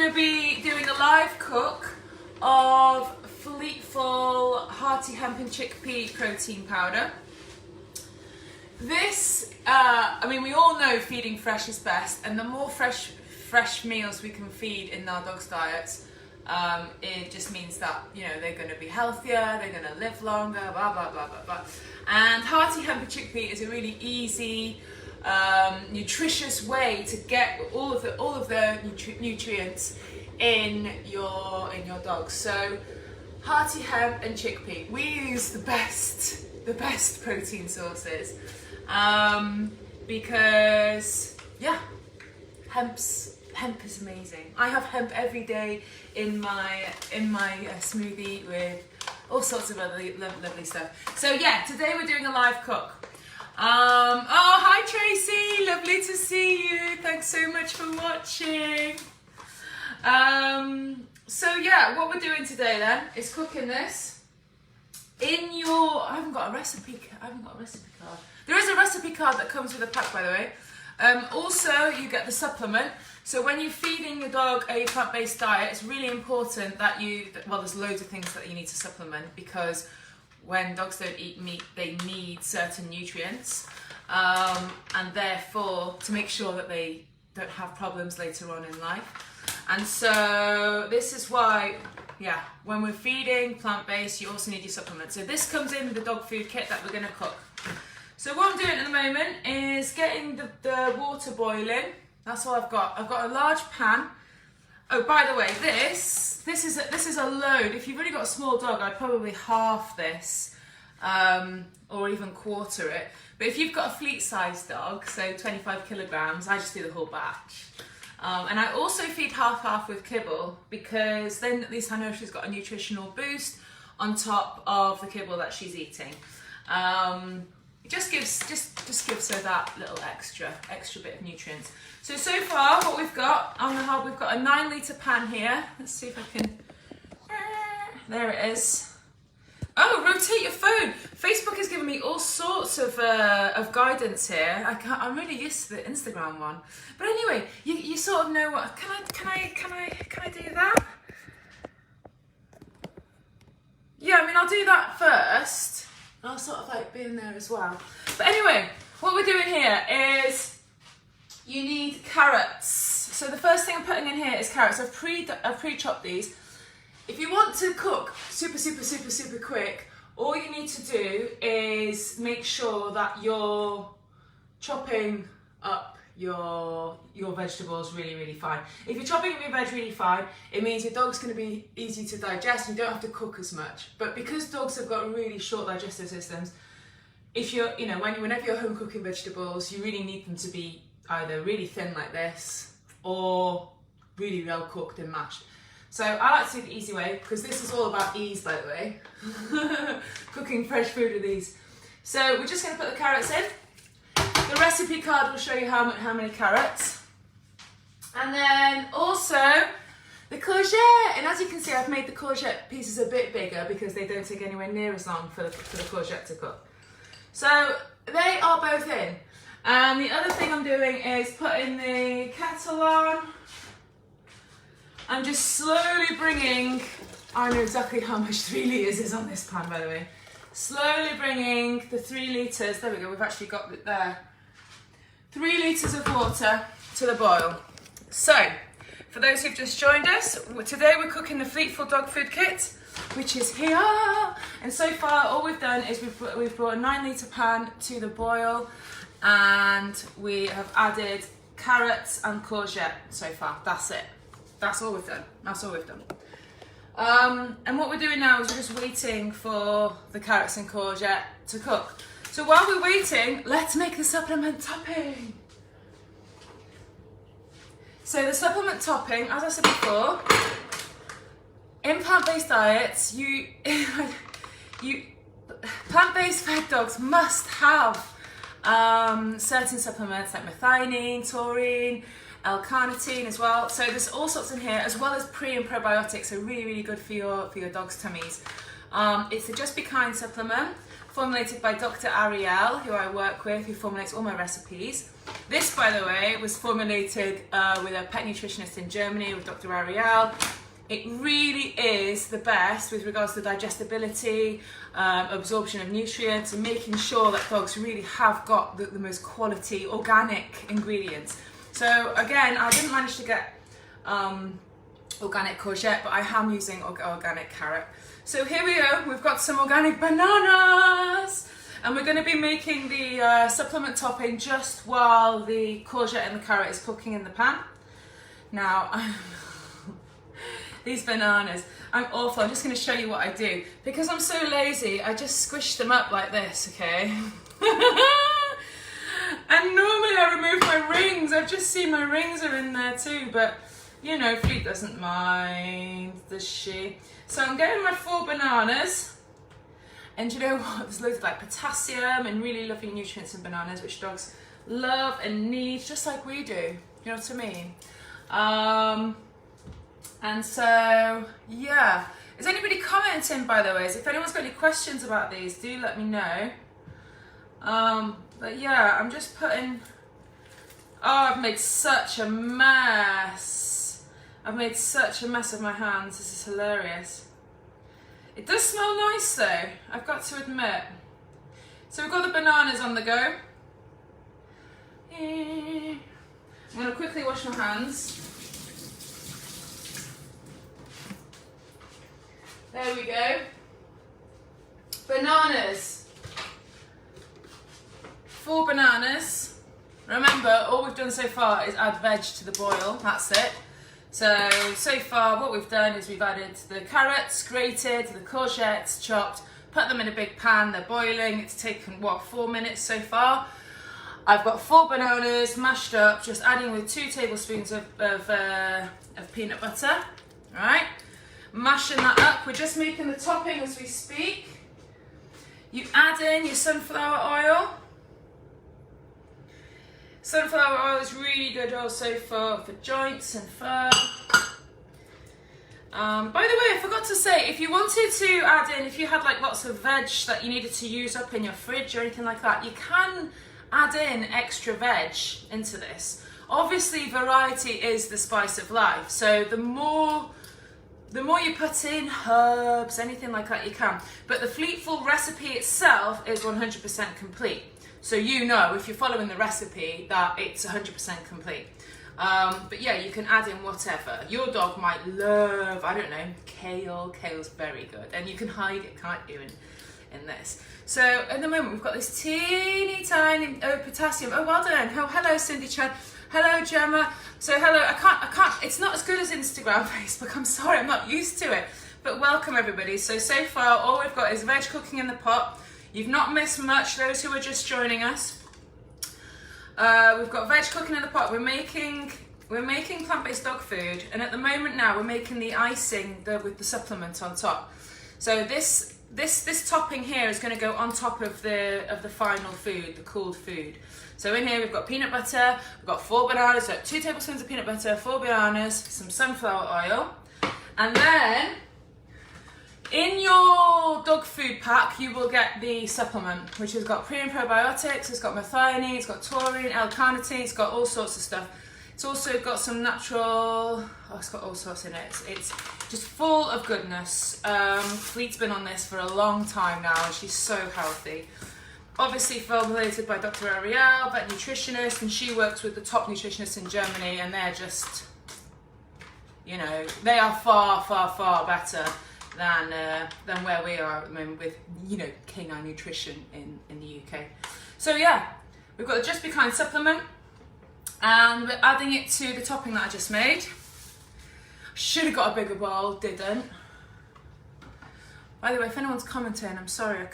going to be doing a live cook of Fleetful Hearty Hemp and Chickpea Protein Powder. This, I mean, we all know feeding fresh is best, and the more fresh meals we can feed in our dogs' diets, it just means that, you know, they're going to be healthier, they're going to live longer, blah, blah, blah, blah, blah. And Hearty Hemp and Chickpea is a really easy, nutritious way to get all of the nutrients in your dogs. So Hearty Hemp and Chickpea, we use the best protein sources, because yeah, hemp is amazing. I have hemp every day in my smoothie with all sorts of other lovely stuff. So yeah, today we're doing a live cook. Oh, hi Tracy, lovely to see you. Thanks so much for watching. So yeah, what we're doing today then is cooking this in your, I haven't got a recipe card. There is a recipe card that comes with a pack, by the way. Also, you get the supplement. So when you're feeding your dog a plant-based diet, it's really important that well, there's loads of things that you need to supplement, because when dogs don't eat meat, they need certain nutrients, and therefore to make sure that they don't have problems later on in life. And so this is why, yeah, when we're feeding plant-based, you also need your supplements. So this comes in the dog food kit that we're going to cook. So what I'm doing at the moment is getting the water boiling. That's what I've got. I've got a large pan. Oh, by the way, this is a load. If you've only got a small dog, I'd probably half this, or even quarter it. But if you've got a fleet-sized dog, so 25 kilograms, I just do the whole batch. And I also feed half with kibble, because then at least I know she's got a nutritional boost on top of the kibble that she's eating. It just gives her that little extra bit of nutrients. So far what we've got on the hob, we've got a 9 litre pan here. Let's see if I can, there it is. Oh, rotate your phone. Facebook is giving me all sorts of guidance here. I'm really used to the Instagram one. But anyway, you sort of know what, can I do that? Yeah, I mean, I'll do that first. I'll sort of like be in there as well. But anyway, what we're doing here is you need carrots. So the first thing I'm putting in here is carrots. I've pre-chopped these. If you want to cook super quick, all you need to do is make sure that you're chopping up your vegetables really fine. If you're chopping up your veg really fine, it means your dog's going to be easy to digest and you don't have to cook as much. But because dogs have got really short digestive systems, if you're, you know, whenever you're home cooking vegetables, you really need them to be either really thin like this or really well cooked and mashed. So I like to do the easy way, because this is all about ease, by the way. Cooking fresh food with ease. So we're just going to put the carrots in. The recipe card will show you how many carrots. And then also the courgette. And as you can see, I've made the courgette pieces a bit bigger because they don't take anywhere near as long for the courgette to cook. So they are both in. And the other thing I'm doing is putting the kettle on. I'm just slowly bringing, I know exactly how much 3 litres is on this pan, by the way. Slowly bringing the 3 litres, there we go, we've actually got it there. 3 litres of water to the boil. So, for those who've just joined us, today we're cooking the Fleetful dog food kit, which is here. And so far, all we've done is we've brought a 9 litre pan to the boil, and we have added carrots and courgette so far. That's it. That's all we've done. That's all we've done. And what we're doing now is we're just waiting for the carrots and courgette to cook. So while we're waiting, let's make the supplement topping. So the supplement topping, as I said before, in plant-based diets, plant-based fed dogs must have certain supplements like methionine, taurine, L-carnitine as well. So there's all sorts in here, as well as pre and probiotics, so really good for your dog's tummies. It's a Just Be Kind supplement formulated by Dr. Ariel, who I work with, who formulates all my recipes. This, by the way, was formulated with a pet nutritionist in Germany, with Dr. Ariel. It really is the best with regards to digestibility, absorption of nutrients, and making sure that dogs really have got the most quality organic ingredients. So again, I didn't manage to get organic courgette, but I am using organic carrot. So here we go, we've got some organic bananas, and we're going to be making the supplement topping just while the courgette and the carrot is cooking in the pan. Now, these bananas, I'm awful. I'm just going to show you what I do. Because I'm so lazy, I just squish them up like this, okay? And normally I remove my rings. I've just seen my rings are in there too, but you know, Fleet doesn't mind, does she? So I'm getting my 4 bananas. And you know what? There's loads of like potassium and really lovely nutrients in bananas, which dogs love and need, just like we do. You know what I mean? And so, yeah. Is anybody commenting, by the way? If anyone's got any questions about these, do let me know. But yeah, I'm just putting... Oh, I've made such a mess. I've made such a mess of my hands. This is hilarious. It does smell nice though, I've got to admit. So we've got the bananas on the go. I'm going to quickly wash my hands. There we go. Bananas. 4 bananas. Remember, all we've done so far is add veg to the boil. That's it. So far what we've done is we've added the carrots, grated, the courgettes, chopped, put them in a big pan, they're boiling. It's taken, what, 4 minutes so far. I've got 4 bananas mashed up, just adding with 2 tablespoons of peanut butter. All right. Mashing that up. We're just making the topping as we speak. You add in your sunflower oil. Sunflower oil is really good also for joints and fur. By the way, I forgot to say, if you wanted to add in, if you had like lots of veg that you needed to use up in your fridge or anything like that, you can add in extra veg into this. Obviously, variety is the spice of life. So the more you put in herbs, anything like that, you can. But the Fleetful recipe itself is 100% complete. So you know, if you're following the recipe, that it's 100% complete. But yeah, you can add in whatever. Your dog might love, I don't know, kale. Kale's very good. And you can hide it, can't you, in this. So at the moment, we've got this teeny tiny potassium. Oh, well done. Oh, hello, Cindy Chan. Hello, Gemma. So hello, I can't, it's not as good as Instagram, Facebook. I'm sorry, I'm not used to it. But welcome everybody. So far, all we've got is veg cooking in the pot. You've not missed much, those who are just joining us. We've got veg cooking in the pot. We're making plant-based dog food. And at the moment now, we're making the icing with the supplement on top. So this topping here is going to go on top of the final food, the cooled food. So in here we've got peanut butter, we've got 4 bananas, so 2 tablespoons of peanut butter, 4 bananas, some sunflower oil. And then in your dog food pack, you will get the supplement, which has got pre and probiotics, it's got methionine, it's got taurine, L-carnitine, it's got all sorts of stuff. It's also got some natural, it's got all sorts in it. It's just full of goodness. Fleet's been on this for a long time now, and she's so healthy. Obviously formulated by Dr. Ariel, vet nutritionist, and she works with the top nutritionists in Germany, and they're just, you know, they are far, far, far better than where we are at the moment with, you know, canine nutrition in the UK. So yeah, we've got the Just Be Kind supplement, and we're adding it to the topping that I just made. Should have got a bigger bowl, didn't. By the way, if anyone's commenting, I'm sorry, I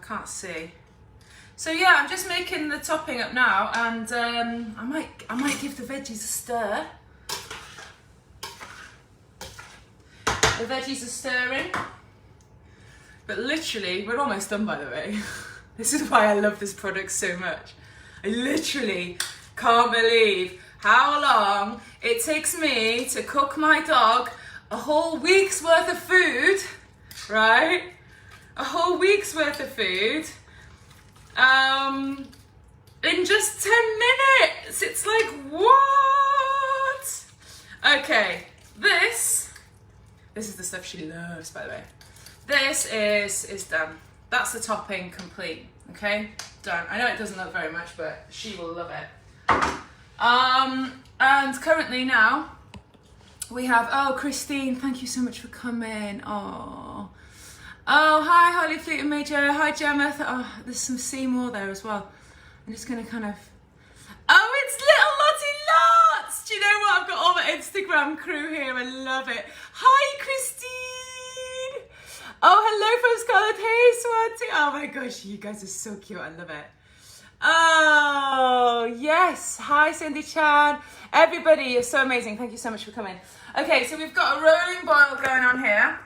can't see. So yeah, I'm just making the topping up now, and I might give the veggies a stir. The veggies are stirring, but literally, we're almost done, by the way. This is why I love this product so much. I literally can't believe how long it takes me to cook my dog a whole week's worth of food, right? A whole week's worth of food. in just 10 minutes. It's like, what? Okay, this is the stuff she loves, by the way. This is done. That's the topping complete, okay? Done. I know it doesn't look very much, but she will love it. And currently now, we have, oh, Christine, thank you so much for coming. Oh, hi, Holly Fleetful Major. Hi, Gemma. Oh, there's some Seymour there as well. I'm just going to kind of... Oh, it's Little Lottie Lots! Do you know what? I've got all the Instagram crew here. I love it. Hi, Christine. Oh, hello from Scarlet. Hey, Swanty. Oh, my gosh. You guys are so cute. I love it. Oh, yes. Hi, Cindy Chan. Everybody, you're so amazing. Thank you so much for coming. Okay, so we've got a rolling boil going on here.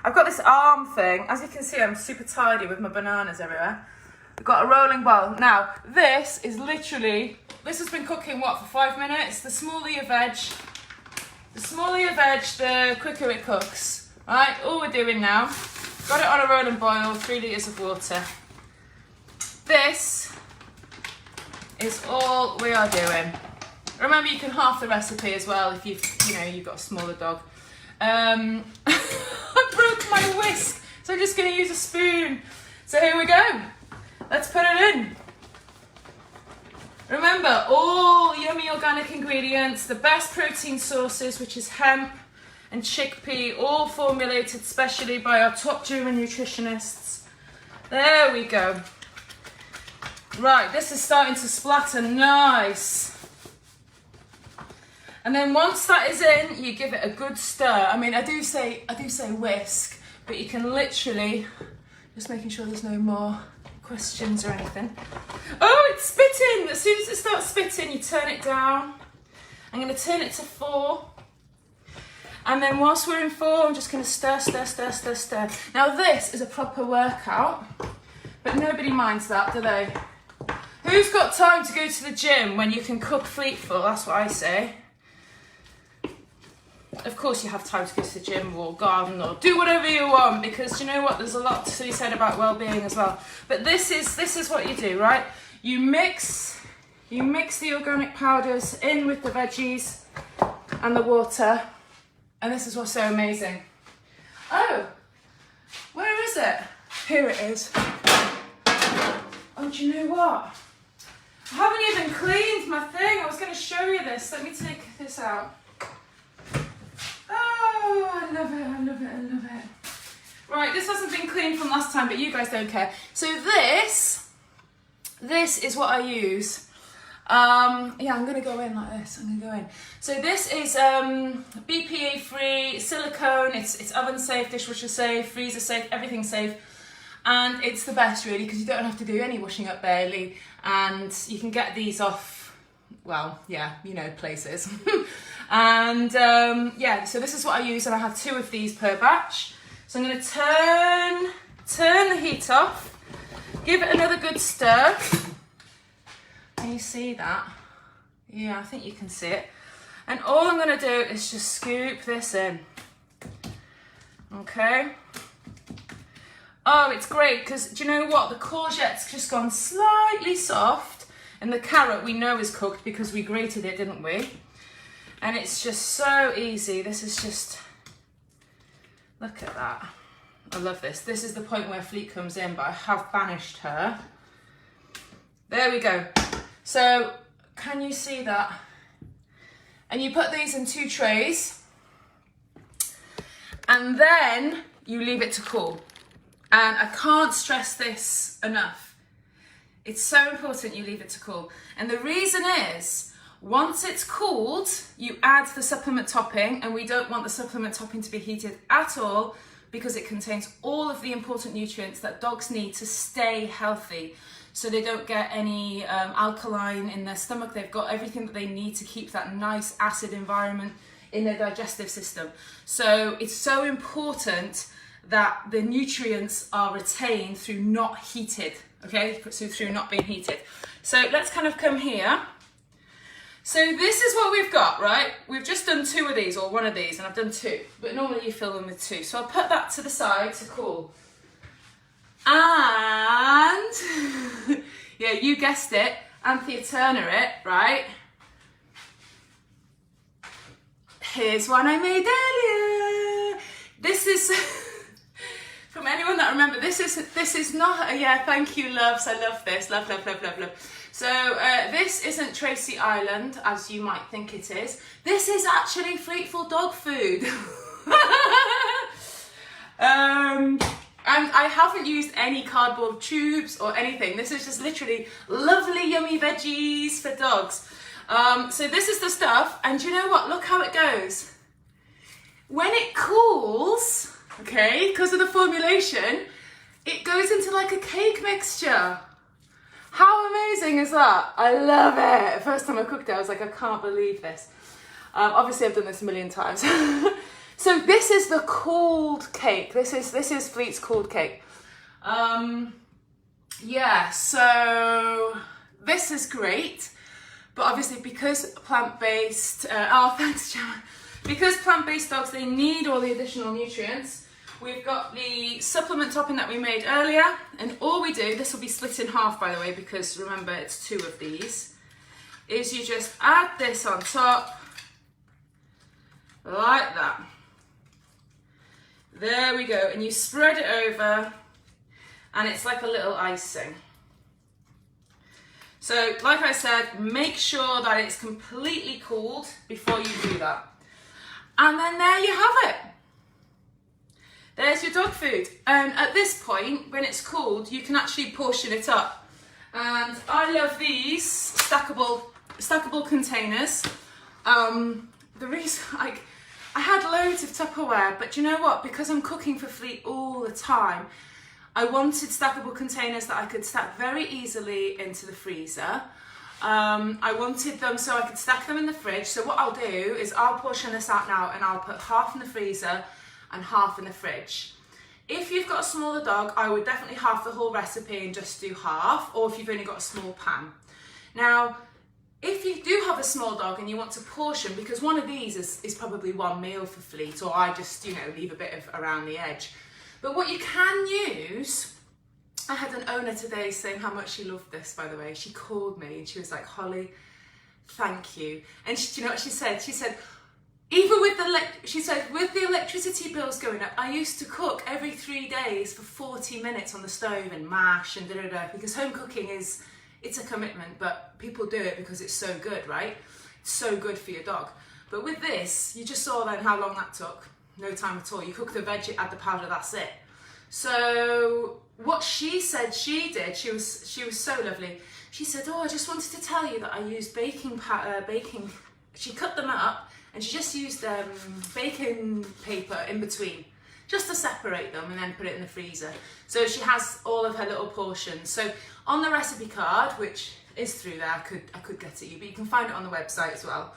I've got this arm thing. As you can see, I'm super tidy with my bananas everywhere. We've got a rolling boil. Now, this is literally, this has been cooking, what, for 5 minutes? The smaller your veg, the quicker it cooks. Right, all we're doing now, got it on a rolling boil, 3 litres of water. This is all we are doing. Remember, you can half the recipe as well if you've got a smaller dog. I broke my whisk, so I'm just going to use a spoon. So here we go. Let's put it in. Remember, all yummy organic ingredients, the best protein sources, which is hemp and chickpea, all formulated specially by our top German nutritionists. There we go. Right, this is starting to splatter nice. And then once that is in, you give it a good stir. I mean, I do say whisk, but you can literally, just making sure there's no more questions or anything. Oh, it's spitting. As soon as it starts spitting, you turn it down. I'm going to turn it to 4. And then whilst we're in 4, I'm just going to stir. Now this is a proper workout, but nobody minds that, do they? Who's got time to go to the gym when you can cook Fleetful? That's what I say. Of course you have time to go to the gym or garden or do whatever you want, because you know what, there's a lot to be said about well-being as well. But this is what you do, right? You mix the organic powders in with the veggies and the water, and this is what's so amazing. Oh, where is it? Here it is. Oh, do you know what? I haven't even cleaned my thing. I was going to show you this. Let me take this out. Oh, I love it. Right, this hasn't been cleaned from last time, but you guys don't care. So this is what I use. Yeah, I'm going to go in like this. So this is BPA free, silicone. It's oven safe, dishwasher safe, freezer safe, everything safe. And it's the best really, because you don't have to do any washing up barely, and you can get these off, well, yeah, places. And yeah, so this is what I use, and I have 2 of these per batch. So I'm going to turn the heat off, give it another good stir. Can you see that? Yeah, I think you can see it. And all I'm going to do is just scoop this in. Okay. Oh, it's great, because do you know what? The courgette's just gone slightly soft, and the carrot we know is cooked because we grated it, didn't we? And it's just so easy. This is just, look at that. I love this. This is the point where Fleet comes in, but I have banished her. There we go. So, can you see that? And you put these in 2 trays, and then you leave it to cool. And I can't stress this enough. It's so important you leave it to cool. And the reason is, once it's cooled, you add the supplement topping, and we don't want the supplement topping to be heated at all, because it contains all of the important nutrients that dogs need to stay healthy. So they don't get any alkaline in their stomach. They've got everything that they need to keep that nice acid environment in their digestive system. So it's so important that the nutrients are retained through not heated, okay? So through not being heated. So let's kind of come here. So this is what we've got, right? We've just done 2 of these, or 1 of these, and I've done 2, but normally you fill them with 2. So I'll put that to the side to cool. And, yeah, you guessed it, Anthea Turner it, right? Here's one I made earlier. This is, from anyone that remember, this is not, yeah, thank you, loves, I love this, love, love, love, love, love. So this isn't Tracy Island, as you might think it is. This is actually Fleetful dog food. And I haven't used any cardboard tubes or anything. This is just literally lovely, yummy veggies for dogs. So this is the stuff, and you know what? Look how it goes. When it cools, okay, because of the formulation, it goes into like a cake mixture. How amazing is that? I love it. First time I cooked it, I was like, I can't believe this. Obviously, I've done this a million times. So this is the cooled cake. This is Fleet's cooled cake. Yeah, so this is great. But obviously, because plant-based, oh, thanks, Gemma. Because plant-based dogs, they need all the additional nutrients. We've got the supplement topping that we made earlier. And all we do, this will be split in half, by the way, because remember, it's 2 of these, is you just add this on top, like that. There we go. And you spread it over, and it's like a little icing. So, like I said, make sure that it's completely cooled before you do that. And then there you have it. There's your dog food. And at this point, when it's cooled, you can actually portion it up. And I love these stackable containers. The reason, I had loads of Tupperware, but you know what? Because I'm cooking for Fleet all the time, I wanted stackable containers that I could stack very easily into the freezer. I wanted them so I could stack them in the fridge. So what I'll do is I'll portion this out now, and I'll put half in the freezer and half in the fridge. If you've got a smaller dog, I would definitely half the whole recipe and just do half, or if you've only got a small pan. Now, if you do have a small dog and you want to portion, because one of these is probably one meal for Fleet, or I just, leave a bit of around the edge. But what you can use, I had an owner today saying how much she loved this, by the way. She called me and she was like, Holly, thank you. And do you know what she said? She said, even with with the electricity bills going up, I used to cook every 3 days for 40 minutes on the stove and mash and da-da-da, because home cooking it's a commitment, but people do it because it's so good, right? It's so good for your dog. But with this, you just saw then how long that took. No time at all. You cook the veg, add the powder, that's it. So what she said she did, she was so lovely. She said, oh, I just wanted to tell you that I used baking. She cut them up and she just used baking paper in between, just to separate them, and then put it in the freezer. So she has all of her little portions. So on the recipe card, which is through there, I could get it you, but you can find it on the website as well.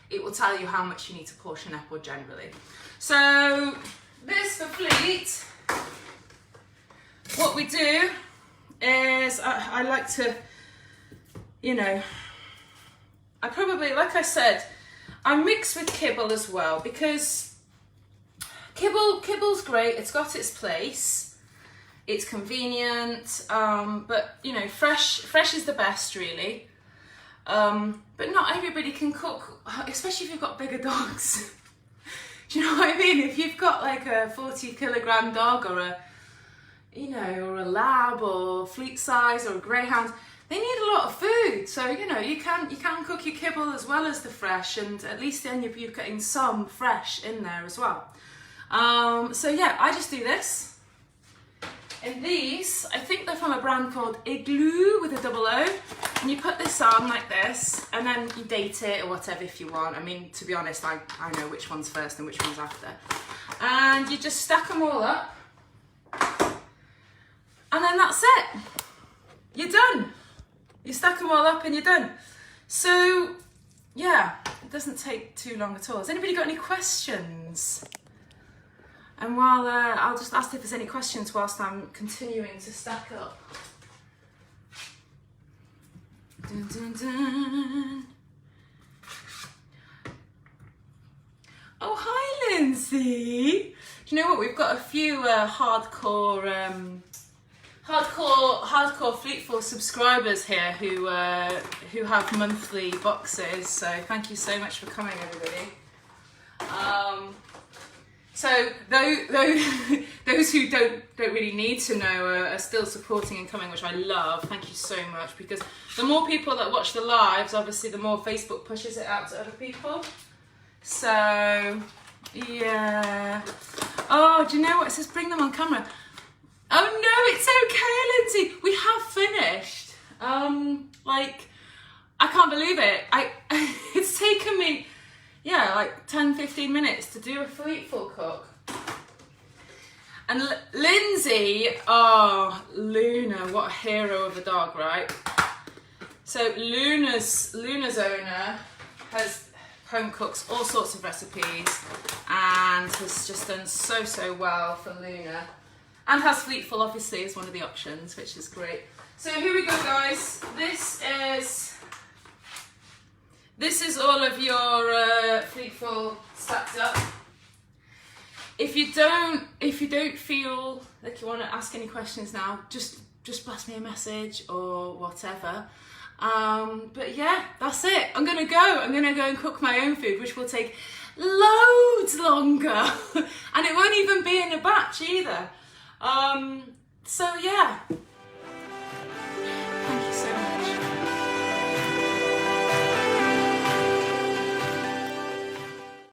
It will tell you how much you need to portion up, or generally. So this for Fleet, what we do is I like to, I probably, like I said, I mix with kibble as well, because kibble's great. It's got its place. It's convenient, but fresh is the best, really. But not everybody can cook, especially if you've got bigger dogs. Do you know what I mean? If you've got like a 40-kilogram dog, or or a lab, or Fleet size, or a greyhound, they need a lot of food. So you can cook your kibble as well as the fresh, and at least then you're getting some fresh in there as well. So yeah, I just do this. And these, I think they're from a brand called Igloo with a double O. And you put this on like this, and then you date it or whatever if you want. I mean, to be honest, I know which one's first and which one's after. And you just stack them all up. And then that's it. You're done. You stack them all up and you're done. So, yeah, it doesn't take too long at all. Has anybody got any questions? And while I'll just ask if there's any questions whilst I'm continuing to stack up. Dun, dun, dun. Oh, hi, Lindsay. Do you know what? We've got a few hardcore hardcore Fleetful subscribers here who have monthly boxes. So thank you so much for coming, everybody. So those who don't really need to know are still supporting and coming, which I love. Thank you so much, because the more people that watch the lives, obviously the more Facebook pushes it out to other people. So yeah. Oh, do you know what? It says bring them on camera. Oh no, it's okay, Lindsay. We have finished. Like, I can't believe it. It's taken me, yeah, like 10-15 minutes to do a Fleetful cook. And Lindsay, oh, Luna, what a hero of a dog, right? So Luna's owner has home cooks all sorts of recipes and has just done so well for Luna. And has Fleetful, obviously, as one of the options, which is great. So here we go, guys. This is all of your Fleetful stacked up. If you don't feel like you want to ask any questions now, just blast me a message or whatever. But yeah, that's it. I'm gonna go and cook my own food, which will take loads longer, and it won't even be in a batch either. So yeah,